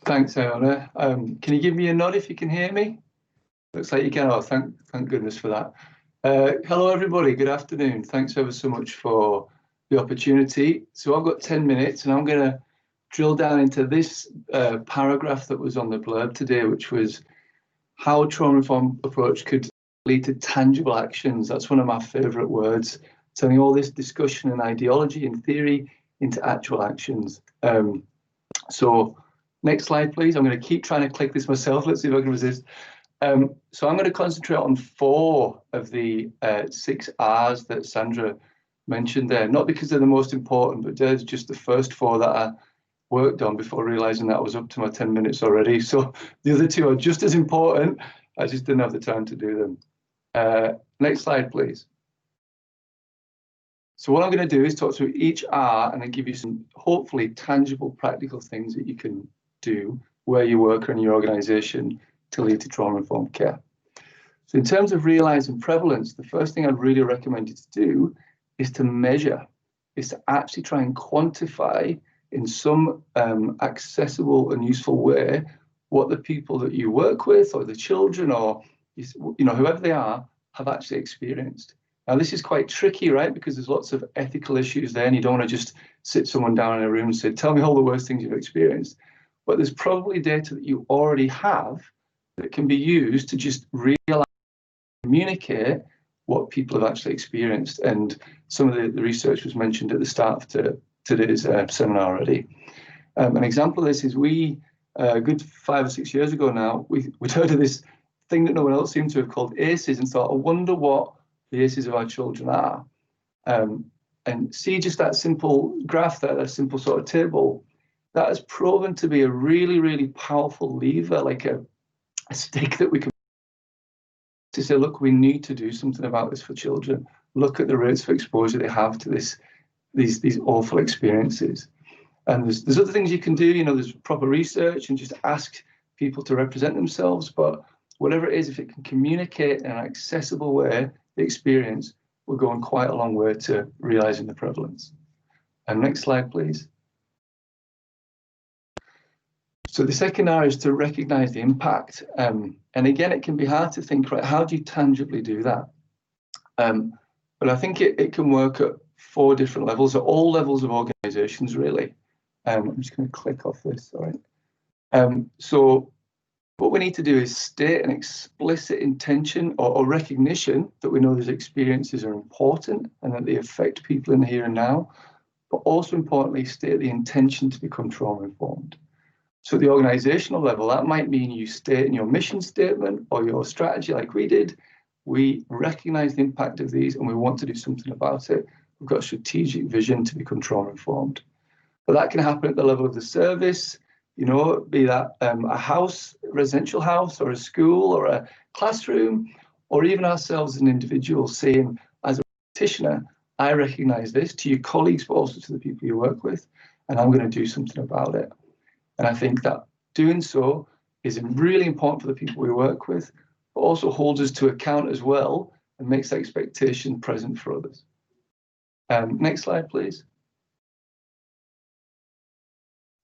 Thanks, Iona. Can you give me a nod if you can hear me? Looks like you can. Oh, thank goodness for that. Hello, everybody. Good afternoon. Thanks ever so much for the opportunity. So I've got 10 minutes, and I'm going to drill down into this paragraph that was on the blurb today, which was how trauma-informed approach could lead to tangible actions. That's one of my favorite words, turning all this discussion and ideology and theory into actual actions. So next slide, please. I'm going to keep trying to click this myself. Let's see if I can resist. So I'm going to concentrate on 4 of the 6 R's that Sandra mentioned there, not because they're the most important, but they're just the first 4 that I worked on before realizing that I was up to my 10 minutes already. So the other 2 are just as important. I just didn't have the time to do them. Next slide, please. So what I'm going to do is talk through each R and then give you some hopefully tangible, practical things that you can do where you work or in your organization to lead to trauma-informed care. So in terms of realizing prevalence, the first thing I'd really recommend you to do is to measure, is to actually try and quantify in some accessible and useful way what the people that you work with or the children or whoever they are have actually experienced. Now, this is quite tricky, right? Because there's lots of ethical issues there, and you don't want to just sit someone down in a room and say, tell me all the worst things you've experienced. But there's probably data that you already have that can be used to just realize, communicate what people have actually experienced. And some of the research was mentioned at the start of today's seminar already. An example of this is a good 5 or 6 years ago now, we'd heard of this thing that no one else seemed to have called ACEs and thought, I wonder what the ACEs of our children are. And see just that simple graph there, that simple sort of table, that has proven to be a really, really powerful lever, like a stick that we can to say, look, we need to do something about this for children. Look at the rates of exposure they have to these awful experiences. And there's other things you can do, there's proper research and just ask people to represent themselves. But whatever it is, if it can communicate in an accessible way, the experience will go on quite a long way to realizing the prevalence. And next slide, please. So the second R is to recognize the impact. And again, it can be hard to think, right, how do you tangibly do that? But I think it can work at 4 different levels, at all levels of organizations, really. I'm just going to click off this, all right. So what we need to do is state an explicit intention or recognition that we know these experiences are important and that they affect people in the here and now, but also importantly, state the intention to become trauma-informed. So at the organizational level, that might mean you state in your mission statement or your strategy like we did, we recognize the impact of these and we want to do something about it. We've got a strategic vision to become trauma-informed. But that can happen at the level of the service, be that a house, a residential house, or a school, or a classroom, or even ourselves as an individual saying, as a practitioner, I recognize this to your colleagues, but also to the people you work with, and I'm going to do something about it. And I think that doing so is really important for the people we work with, but also holds us to account as well and makes that expectation present for others. Next slide, please.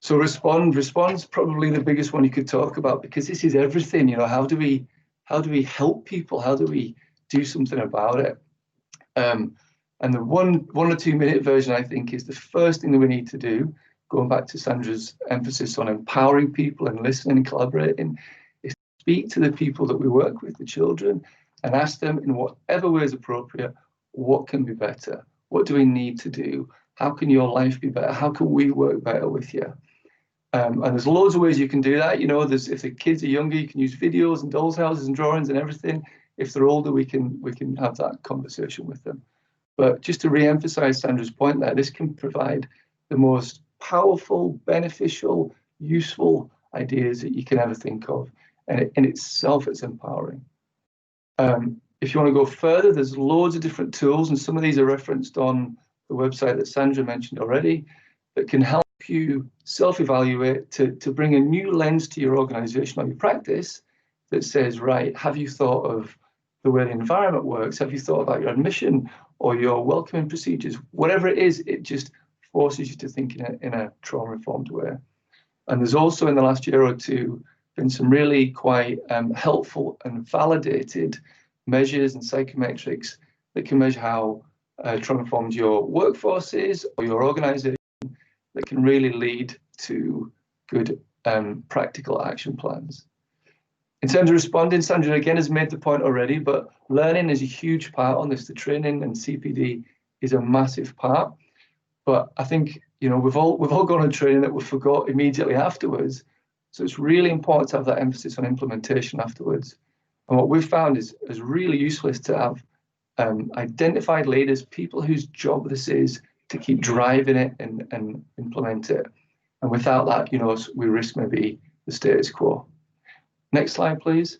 So respond's probably the biggest one you could talk about, because this is everything. How do we help people? How do we do something about it? And the 1 or 2 minute version, I think, is the first thing that we need to do, going back to Sandra's emphasis on empowering people and listening and collaborating, is speak to the people that we work with, the children, and ask them in whatever way is appropriate, what can be better? What do we need to do? How can your life be better? How can we work better with you? And there's loads of ways you can do that. If the kids are younger, you can use videos and dolls' houses and drawings and everything. If they're older, we can have that conversation with them. But just to re-emphasize Sandra's point there, this can provide the most powerful, beneficial, useful ideas that you can ever think of. And in itself, it's empowering. If you want to go further, there's loads of different tools, and some of these are referenced on the website that Sandra mentioned already, that can help you self-evaluate to bring a new lens to your organization or your practice that says, right, have you thought of the way the environment works? Have you thought about your admission or your welcoming procedures? Whatever it is, it just forces you to think in a trauma-informed way. And there's also in the last year or two been some really quite helpful and validated measures and psychometrics that can measure how trauma-informed your workforce is or your organization, that can really lead to good practical action plans. In terms of responding, Sandra again has made the point already, but learning is a huge part on this. The training and CPD is a massive part. But I think, you know, we've all gone on training that we forgot immediately afterwards. So it's really important to have that emphasis on implementation afterwards. And what we've found is really useful is to have identified leaders, people whose job this is to keep driving it and implement it. And without that, you know, we risk maybe the status quo. Next slide, please.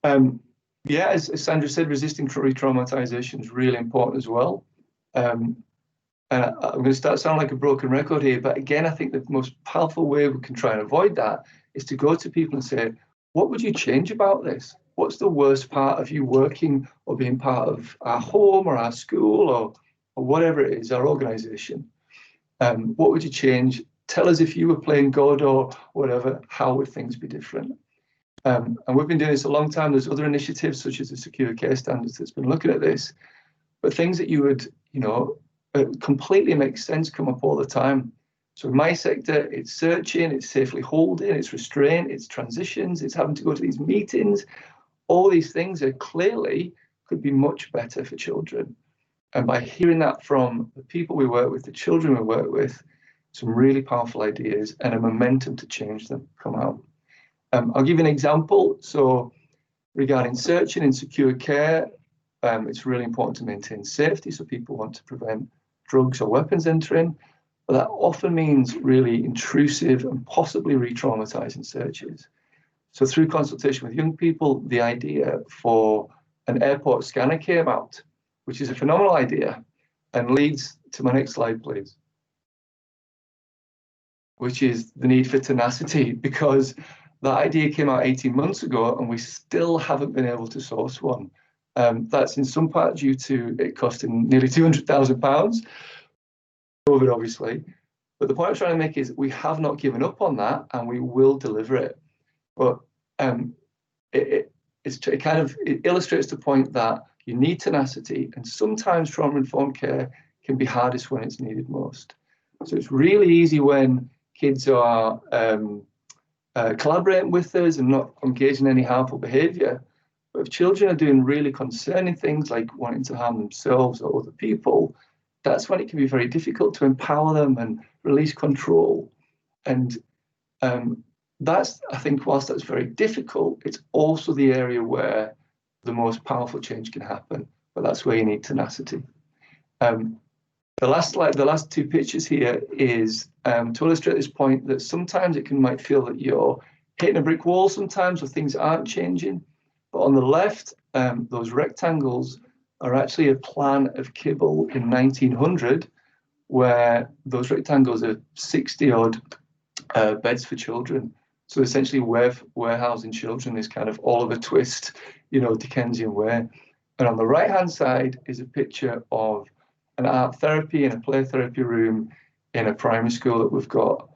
Yeah, as Sandra said, resisting re-traumatization is really important as well. And I'm going to sound like a broken record here, but again, I think the most powerful way we can try and avoid that is to go to people and say, what would you change about this? What's the worst part of you working or being part of our home or our school or whatever it is, our organization? What would you change? Tell us if you were playing God or whatever, how would things be different? And we've been doing this a long time. There's other initiatives such as the Secure Care Standards that's been looking at this, but things that you would, you know, completely make sense come up all the time. So in my sector, it's searching, it's safely holding, it's restraint, it's transitions, it's having to go to these meetings. All these things are clearly could be much better for children. And by hearing that from the people we work with, the children we work with, some really powerful ideas and a momentum to change them come out. I'll give you an example. So regarding searching and secure care, it's really important to maintain safety. So people want to prevent drugs or weapons entering, but that often means really intrusive and possibly re-traumatizing searches. So through consultation with young people, the idea for an airport scanner came out, which is a phenomenal idea and leads to my next slide, please, which is the need for tenacity, because that idea came out 18 months ago and we still haven't been able to source one. That's in some part due to it costing nearly £200,000, COVID obviously. But the point I'm trying to make is we have not given up on that and we will deliver it. But it illustrates the point that you need tenacity, and sometimes trauma-informed care can be hardest when it's needed most. So it's really easy when kids are collaborating with us and not engaging in any harmful behaviour. But if children are doing really concerning things like wanting to harm themselves or other people, that's when it can be very difficult to empower them and release control. And that's, I think, whilst that's very difficult, it's also the area where the most powerful change can happen. But that's where you need tenacity. The last slide, the last two pictures here is to illustrate this point that sometimes it might feel that you're hitting a brick wall sometimes or things aren't changing. But on the left, those rectangles are actually a plan of Kibble in 1900, where those rectangles are 60-odd beds for children. So essentially warehousing children is kind of Oliver Twist, you know, Dickensian way. And on the right-hand side is a picture of an art therapy and a play therapy room in a primary school that we've got.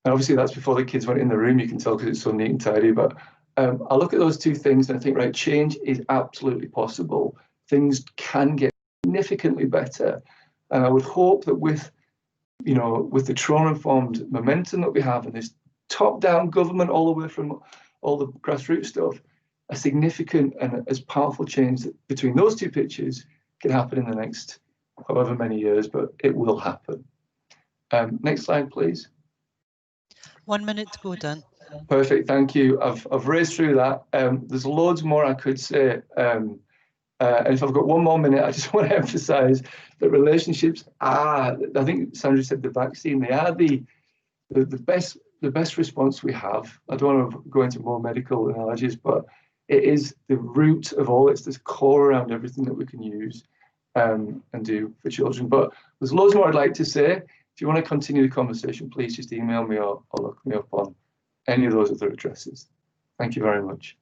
And obviously that's before the kids went in the room, you can tell because it's so neat and tidy. But I look at those two things and I think, right, change is absolutely possible. Things can get significantly better. And I would hope that with, you know, with the trauma-informed momentum that we have and this top-down government all the way from all the grassroots stuff, a significant and as powerful change between those two pictures can happen in the next however many years, but it will happen. Next slide, please. 1 minute to go, Dan. Perfect, thank you. I've raced through that. There's loads more I could say. And if I've got 1 more minute, I just want to emphasize that relationships are, I think Sandra said the vaccine, they are the best response we have. I don't want to go into more medical analogies, but it is the root of all. It's this core around everything that we can use and do for children. But there's loads more I'd like to say. If you want to continue the conversation, please just email me or look me up on any of those other addresses. Thank you very much.